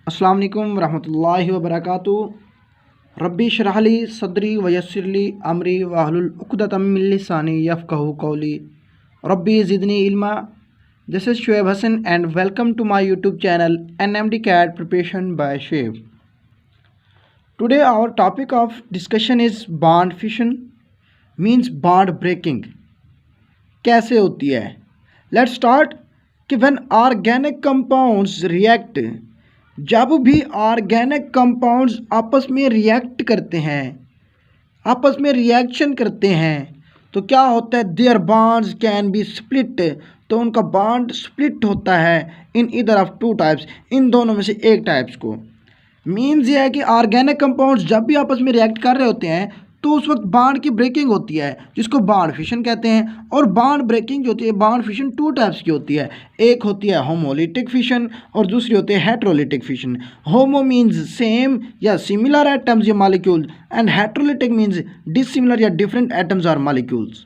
अस्सलाम वालेकुम रहमतुल्लाहि व बरकातुहू। रब्बी इश्रह ली सदरी व यस्सिर ली अमरी वाहलुल उक़दतम मिन लिसानी यफ़क़हू क़ौली। रब्बी ज़िदनी इल्मा। This is Shoaib Hasan and welcome to my YouTube channel NMD CAT Preparation by Shoaib. Today our topic of discussion is bond fission means bond breaking. कैसे होती है? Let's start कि when organic compounds react, जब भी ऑर्गेनिक कंपाउंड्स आपस में react करते हैं, आपस में रिएक्शन करते हैं, तो क्या होता है? There bonds can be split, तो उनका बॉन्ड स्प्लिट होता है in either of two types, इन दोनों में से एक टाइप्स को। मीन्स ये है कि ऑर्गेनिक कंपाउंड्स जब भी आपस में रिएक्ट कर रहे होते हैं तो उस वक्त बॉन्ड की ब्रेकिंग होती है, जिसको बॉन्ड फिशन कहते हैं। और बॉन्ड ब्रेकिंग जो होती है, बॉन्ड फिशन टू टाइप्स की होती है। एक होती है होमोलिटिक फिशन और दूसरी होती है हेट्रोलिटिक फिशन। होमो मीन्स सेम या सिमिलर एटम्स या molecules, and heterolytic means dissimilar या डिफरेंट एटम्स और मॉलिक्यूल्स।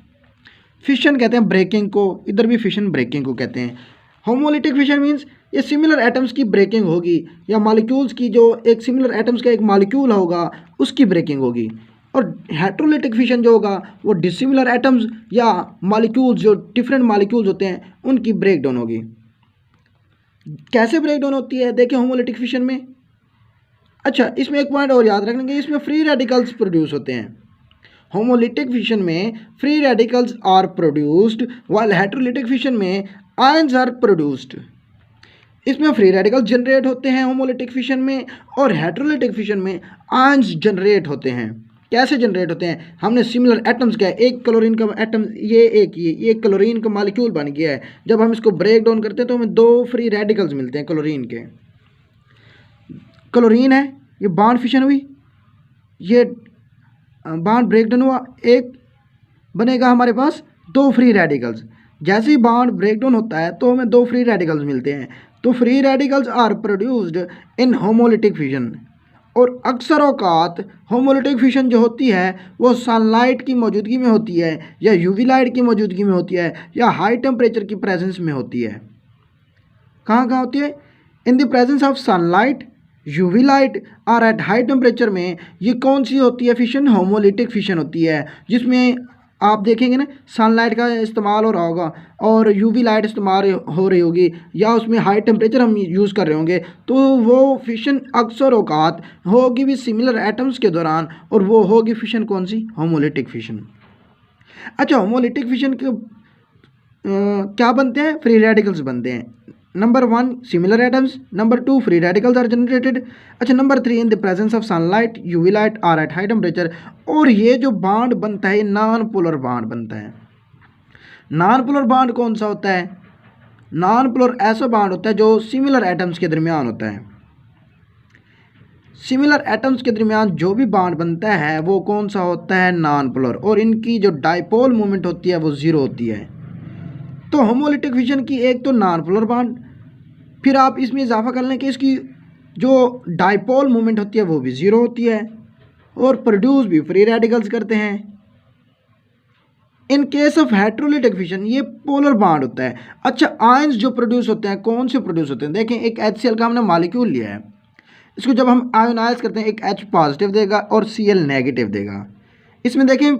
फिशन कहते हैं ब्रेकिंग को, इधर भी फिशन ब्रेकिंग को कहते हैं। होमोलिटिक फिशन मीन्स ये सिमिलर एटम्स की ब्रेकिंग होगी, या मॉलिक्यूल्स की, जो एक सिमिलर एटम्स का एक मॉलिक्यूल होगा उसकी ब्रेकिंग होगी। और हेट्रोलिटिक फिशन जो होगा वो डिसिमिलर एटम्स या मॉलिक्यूल्स, जो डिफरेंट मॉलिक्यूल्स होते हैं, उनकी ब्रेक डाउन होगी। कैसे ब्रेक डाउन होती है देखें होमोलिटिक फिशन में। अच्छा, इसमें एक पॉइंट और याद रखेंगे, इसमें फ्री रेडिकल्स प्रोड्यूस होते हैं। होमोलिटिक फिशन में free radicals are produced, while heterolytic fission में आयंस आर प्रोड्यूस्ड। इसमें फ्री रेडिकल्स जनरेट होते हैं होमोलिटिक फिशन में, और हेट्रोलिटिक फिशन में आयंस जनरेट होते हैं। कैसे जनरेट होते हैं? हमने सिमिलर एटम्स क्या है, एक क्लोरीन का एटम, ये क्लोरीन का मॉलिक्यूल बन गया है। जब हम इसको ब्रेक डाउन करते हैं तो हमें दो फ्री रेडिकल्स मिलते हैं क्लोरीन के। क्लोरीन है, ये बॉन्ड फिशन हुई, ये बॉन्ड ब्रेक डाउन हुआ, एक बनेगा हमारे पास दो फ्री रेडिकल्स। जैसे ही बॉन्ड ब्रेक डाउन होता है तो हमें दो फ्री रेडिकल्स मिलते हैं। तो free radicals are produced in homolytic fission. और अक्सर औकात होमोलिटिक फिशन जो होती है वो सनलाइट की मौजूदगी में होती है, या यूवी लाइट की मौजूदगी में होती है, या हाई टेम्परेचर की प्रेजेंस में होती है। कहाँ कहाँ होती है? इन the presence of sunlight, UV light और एट हाई टेम्परेचर में। ये कौन सी होती है फिशन? होमोलिटिक फिशन होती है, जिसमें आप देखेंगे ना सनलाइट का इस्तेमाल हो रहा होगा और यूवी लाइट इस्तेमाल हो रही होगी, या उसमें हाई टेम्परेचर हम यूज़ कर रहे होंगे। तो वो फिशन अक्सर औकात होगी भी सिमिलर एटम्स के दौरान, और वो होगी फिशन कौन सी? Homolytic fission. अच्छा, होमोलिटिक फिशन के क्या बनते हैं? फ्री रेडिकल्स बनते हैं। Number 1 similar atoms, number 2 free radicals are generated. अच्छा, number 3 in the presence of sunlight, UV light or at high temperature. और ये जो बॉन्ड बनता है नॉन पोलर बॉन्ड बनता है। नॉन पोलर बॉन्ड कौन सा होता है? नॉन पोलर ऐसा बॉन्ड होता है जो सिमिलर एटम्स के दरमियान होता है। सिमिलर एटम्स के दरमियान जो भी बॉन्ड बनता है वो कौन सा होता है? Non polar. और इनकी जो डाइपोल मूवमेंट होती है वो ज़ीरो होती है। तो होमोलिटिक फिशन की एक तो नॉन पोलर बॉन्ड, फिर आप इसमें इजाफा कर लें कि इसकी जो डाइपोल मूवमेंट होती है वो भी ज़ीरो होती है, और प्रोड्यूस भी फ्री रेडिकल्स करते हैं। इन केस ऑफ हेट्रोलिटिक फिशन ये पोलर बॉन्ड होता है। अच्छा, आयंस जो प्रोड्यूस होते हैं कौन से प्रोड्यूस होते हैं? देखें, एक HCl का हमने मॉलिक्यूल लिया है, इसको जब हम आयोनाइज करते हैं एक H पॉजिटिव देगा और Cl नेगेटिव देगा। इसमें देखें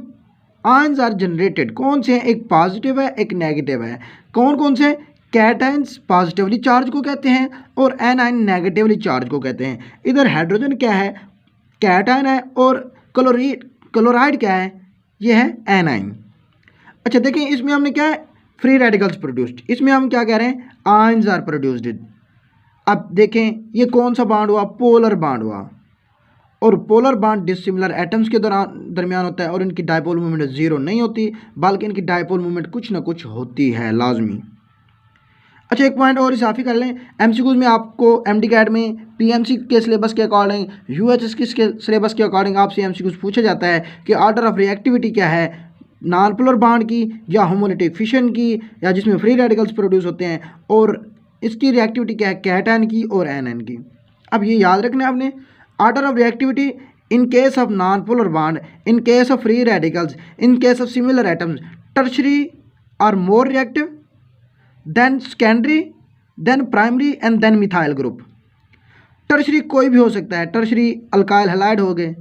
आयंस आर जनरेटेड, कौन से हैं? एक पॉजिटिव है, एक नेगेटिव है। कौन कौन से? कैटायंस पॉजिटिवली चार्ज को कहते हैं और एनायन नेगेटिवली चार्ज को कहते हैं। इधर हाइड्रोजन क्या है? कैटायन है, और क्लोराइड क्या है? ये है एनाइन। अच्छा देखें, इसमें हमने क्या है? Free radicals produced. इसमें हम क्या कह रहे हैं? Ions are produced. अब देखें ये कौन सा बॉन्ड हुआ? पोलर बॉन्ड हुआ। और पोलर बॉन्ड डिसिमिलर एटम्स के दरमियान होता है, और इनकी डाइपोल मूवमेंट ज़ीरो नहीं होती, बल्कि इनकी डाइपोल मूवमेंट कुछ ना कुछ होती है लाजमी। अच्छा, एक पॉइंट और इजाफी कर लें, MCQs में आपको MD CAT में PMC के सिलेबस के अकॉर्डिंग, UHS के सिलेबस के अकॉर्डिंग आपसे MCQs पूछा जाता है कि ऑर्डर ऑफ रिएक्टिविटी क्या है, नॉन पोलर बॉन्ड की या होमोलिटिक फिशन की, या जिसमें फ्री रेडिकल्स प्रोड्यूस होते हैं, और इसकी रिएक्टिविटी क्या है? कैटायन की और एनायन की। अब ये याद रखना है आपने, order of reactivity in case of non polar bond, in case of free radicals, in case of similar atoms, tertiary are more reactive, then secondary, then primary, and then methyl group. Tertiary कोई भी हो सकता है, tertiary alkyl halide हो गए,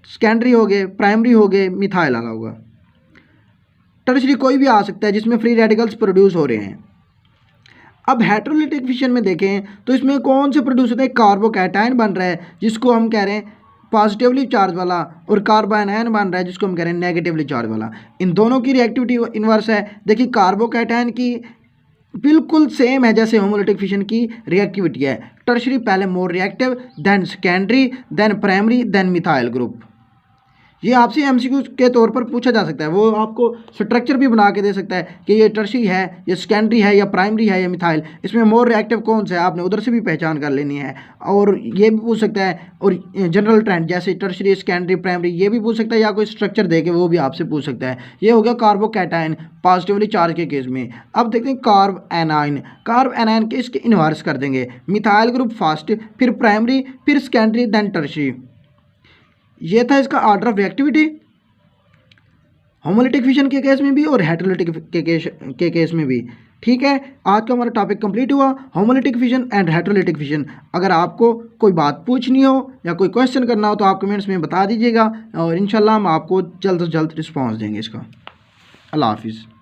secondary हो गए, primary हो गए, मिथाइल आला होगा। टर्शरी कोई भी आ सकता है जिसमें फ्री रेडिकल्स प्रोड्यूस हो रहे हैं। अब हेटेरोलिटिक फिशन में देखें तो इसमें कौन से प्रोड्यूस होता है, कार्बोकैटायन बन रहा है जिसको हम कह रहे हैं पॉजिटिवली चार्ज वाला, और कार्बोनायन बन रहा है जिसको हम कह रहे हैं नेगेटिवली चार्ज वाला। इन दोनों की रिएक्टिविटी इनवर्स है। देखिए कार्बोकैटायन की बिल्कुल सेम है जैसे होमोलिटिक फिशन की रिएक्टिविटी है। टर्शरी पहले more reactive, then secondary, then primary, then methyl group. ये आपसे एमसीक्यू के तौर पर पूछा जा सकता है, वो आपको स्ट्रक्चर भी बना के दे सकता है कि ये टर्शरी है, ये सेकेंडरी है, या प्राइमरी है, या मिथाइल, इसमें मोर रिएक्टिव कौन सा है, आपने उधर से भी पहचान कर लेनी है। और ये भी पूछ सकता है, और जनरल ट्रेंड जैसे टर्शरी, सेकेंडरी, प्राइमरी, ये भी पूछ सकता है, या कोई स्ट्रक्चर दे के वो भी आपसे पूछ सकता है। ये हो गया कार्बोकैटायन पॉजिटिवली चार्ज के केस में। अब देखते हैं कार्ब एनाइन। कार्ब एनाइन के इसके इन्वर्स कर देंगे, मिथाइल ग्रुप फर्स्ट, फिर प्राइमरी, फिर सेकेंडरी, देन टर्शरी। ये था इसका order of reactivity homolytic fission के केस में भी और हेटेरोलिटिक के केस में भी। ठीक है, आज का हमारा टॉपिक कंप्लीट हुआ, homolytic fission and heterolytic fission. अगर आपको कोई बात पूछनी हो या कोई क्वेश्चन करना हो तो आप कमेंट्स में बता दीजिएगा, और इंशाल्लाह हम आपको जल्द से जल्द रिस्पॉन्स देंगे इसका। अल्लाह हाफिज़।